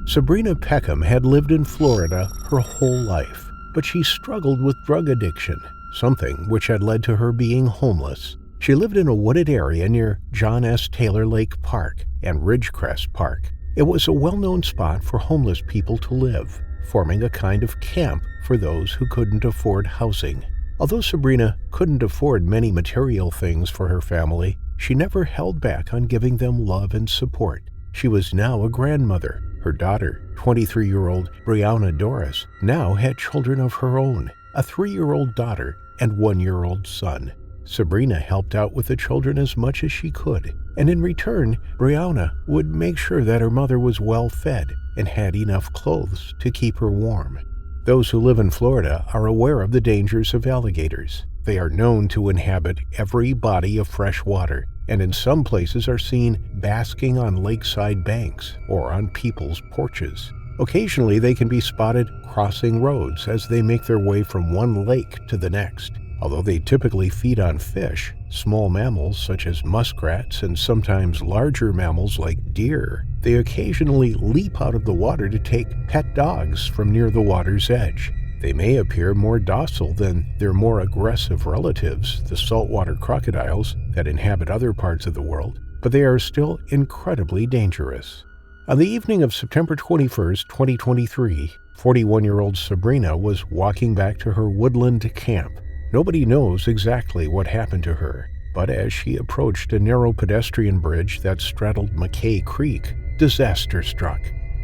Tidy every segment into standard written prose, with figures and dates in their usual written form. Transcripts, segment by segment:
Sabrina Peckham had lived in Florida her whole life, but she struggled with drug addiction, something which had led to her being homeless. She lived in a wooded area near John S. Taylor Lake Park and Ridgecrest Park. It was a well-known spot for homeless people to live, forming a kind of camp for those who couldn't afford housing. Although Sabrina couldn't afford many material things for her family, she never held back on giving them love and support. She was now a grandmother. Her daughter, 23-year-old Brianna Doris, now had children of her own, a 3-year-old daughter and 1-year-old son. Sabrina helped out with the children as much as she could, and in return, Brianna would make sure that her mother was well fed and had enough clothes to keep her warm. Those who live in Florida are aware of the dangers of alligators. They are known to inhabit every body of fresh water, and in some places are seen basking on lakeside banks or on people's porches. Occasionally, they can be spotted crossing roads as they make their way from one lake to the next. Although they typically feed on fish, small mammals such as muskrats and sometimes larger mammals like deer, they occasionally leap out of the water to take pet dogs from near the water's edge. They may appear more docile than their more aggressive relatives, the saltwater crocodiles that inhabit other parts of the world, but they are still incredibly dangerous. On the evening of September 21, 2023, 41-year-old Sabrina was walking back to her woodland camp. Nobody knows exactly what happened to her, but as she approached a narrow pedestrian bridge that straddled McKay Creek, disaster struck.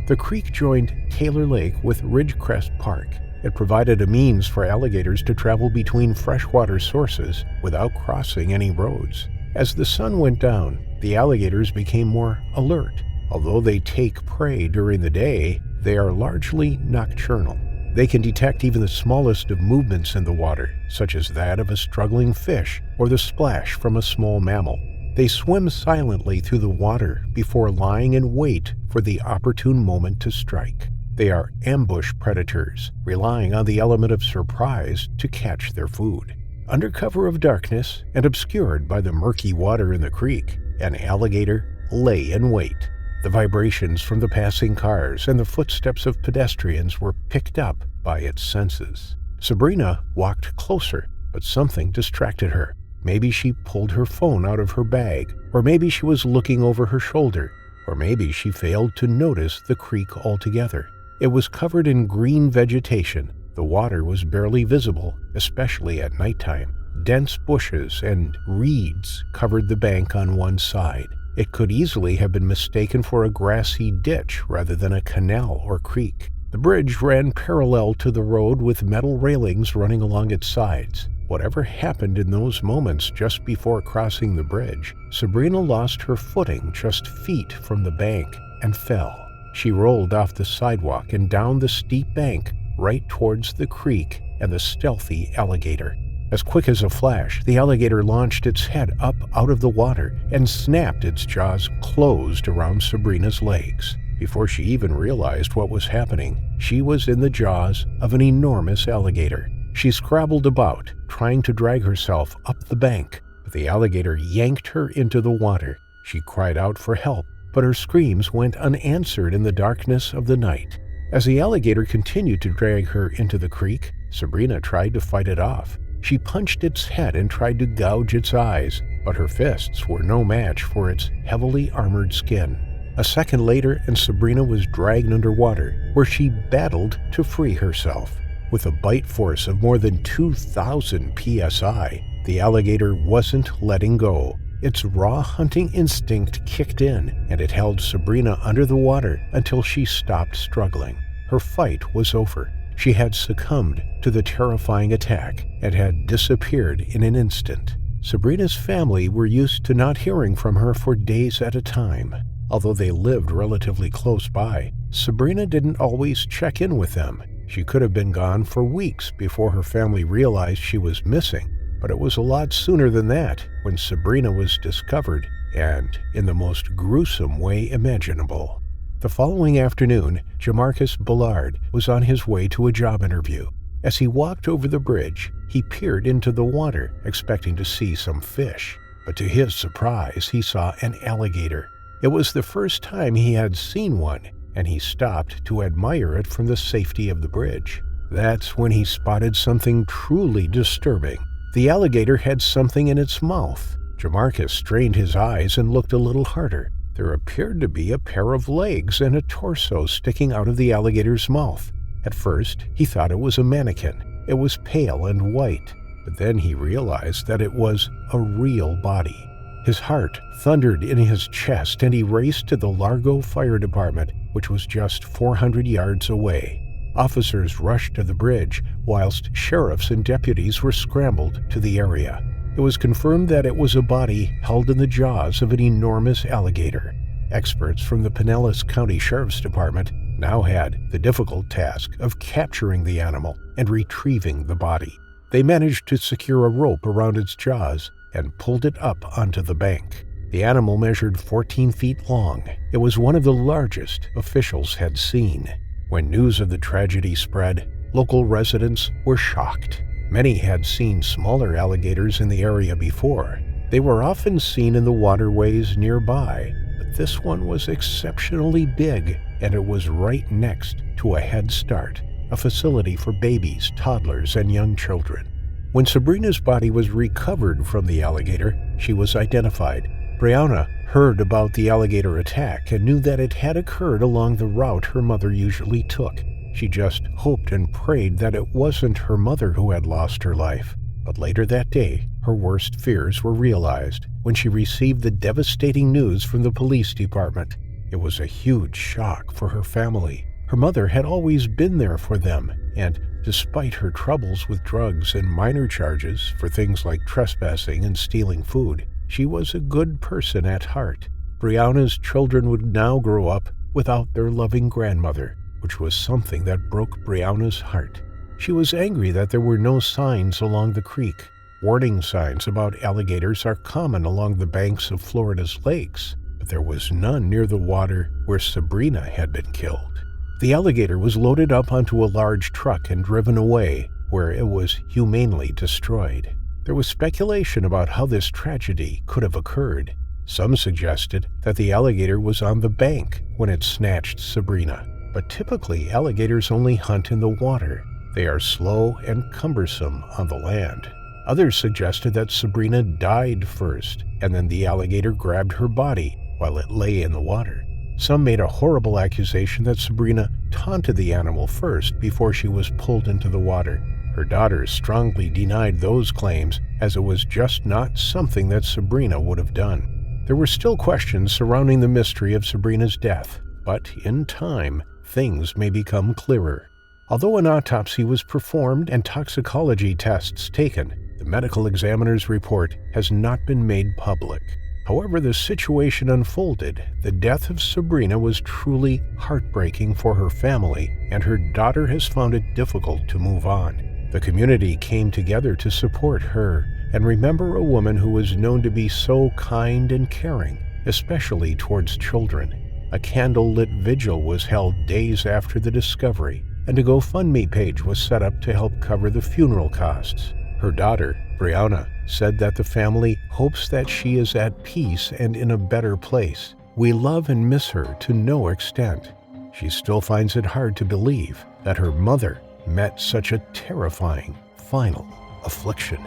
The creek joined Taylor Lake with Ridgecrest Park. It provided a means for alligators to travel between freshwater sources without crossing any roads. As the sun went down, the alligators became more alert. Although they take prey during the day, they are largely nocturnal. They can detect even the smallest of movements in the water, such as that of a struggling fish or the splash from a small mammal. They swim silently through the water before lying in wait for the opportune moment to strike. They are ambush predators, relying on the element of surprise to catch their food. Under cover of darkness and obscured by the murky water in the creek, an alligator lay in wait. The vibrations from the passing cars and the footsteps of pedestrians were picked up by its senses. Sabrina walked closer, but something distracted her. Maybe she pulled her phone out of her bag, or maybe she was looking over her shoulder, or maybe she failed to notice the creek altogether. It was covered in green vegetation. The water was barely visible, especially at nighttime. Dense bushes and reeds covered the bank on one side. It could easily have been mistaken for a grassy ditch rather than a canal or creek. The bridge ran parallel to the road with metal railings running along its sides. Whatever happened in those moments just before crossing the bridge, Sabrina lost her footing just feet from the bank and fell. She rolled off the sidewalk and down the steep bank right towards the creek and the stealthy alligator. As quick as a flash, the alligator launched its head up out of the water and snapped its jaws closed around Sabrina's legs. Before she even realized what was happening, she was in the jaws of an enormous alligator. She scrabbled about, trying to drag herself up the bank, but the alligator yanked her into the water. She cried out for help, but her screams went unanswered in the darkness of the night. As the alligator continued to drag her into the creek, Sabrina tried to fight it off. She punched its head and tried to gouge its eyes, but her fists were no match for its heavily armored skin. A second later, and Sabrina was dragged underwater, where she battled to free herself. With a bite force of more than 2,000 psi, the alligator wasn't letting go. Its raw hunting instinct kicked in, and it held Sabrina under the water until she stopped struggling. Her fight was over. She had succumbed to the terrifying attack and had disappeared in an instant. Sabrina's family were used to not hearing from her for days at a time. Although they lived relatively close by, Sabrina didn't always check in with them. She could have been gone for weeks before her family realized she was missing, but it was a lot sooner than that when Sabrina was discovered, and in the most gruesome way imaginable. The following afternoon, Jamarcus Bullard was on his way to a job interview. As he walked over the bridge, he peered into the water, expecting to see some fish. But to his surprise, he saw an alligator. It was the first time he had seen one, and he stopped to admire it from the safety of the bridge. That's when he spotted something truly disturbing. The alligator had something in its mouth. Jamarcus strained his eyes and looked a little harder. There appeared to be a pair of legs and a torso sticking out of the alligator's mouth. At first, he thought it was a mannequin. It was pale and white, but then he realized that it was a real body. His heart thundered in his chest, and he raced to the Largo Fire Department, which was just 400 yards away. Officers rushed to the bridge, whilst sheriffs and deputies were scrambled to the area. It was confirmed that it was a body held in the jaws of an enormous alligator. Experts from the Pinellas County Sheriff's Department now had the difficult task of capturing the animal and retrieving the body. They managed to secure a rope around its jaws and pulled it up onto the bank. The animal measured 14 feet long. It was one of the largest officials had seen. When news of the tragedy spread, local residents were shocked. Many had seen smaller alligators in the area before. They were often seen in the waterways nearby, but this one was exceptionally big, and it was right next to a Head Start, a facility for babies, toddlers, and young children. When Sabrina's body was recovered from the alligator, she was identified. Brianna heard about the alligator attack and knew that it had occurred along the route her mother usually took. She just hoped and prayed that it wasn't her mother who had lost her life. But later that day, her worst fears were realized when she received the devastating news from the police department. It was a huge shock for her family. Her mother had always been there for them, and despite her troubles with drugs and minor charges for things like trespassing and stealing food, she was a good person at heart. Brianna's children would now grow up without their loving grandmother, which was something that broke Brianna's heart. She was angry that there were no signs along the creek. Warning signs about alligators are common along the banks of Florida's lakes, but there was none near the water where Sabrina had been killed. The alligator was loaded up onto a large truck and driven away, where it was humanely destroyed. There was speculation about how this tragedy could have occurred. Some suggested that the alligator was on the bank when it snatched Sabrina, but typically alligators only hunt in the water. They are slow and cumbersome on the land. Others suggested that Sabrina died first, and then the alligator grabbed her body while it lay in the water. Some made a horrible accusation that Sabrina taunted the animal first before she was pulled into the water. Her daughter strongly denied those claims, as it was just not something that Sabrina would have done. There were still questions surrounding the mystery of Sabrina's death, but in time, things may become clearer. Although an autopsy was performed and toxicology tests taken, the medical examiner's report has not been made public. However the situation unfolded, the death of Sabrina was truly heartbreaking for her family, and her daughter has found it difficult to move on. The community came together to support her and remember a woman who was known to be so kind and caring, especially towards children. A candle-lit vigil was held days after the discovery, and a GoFundMe page was set up to help cover the funeral costs. Her daughter, Brianna, said that the family hopes that she is at peace and in a better place. We love and miss her to no extent. She still finds it hard to believe that her mother met such a terrifying final affliction.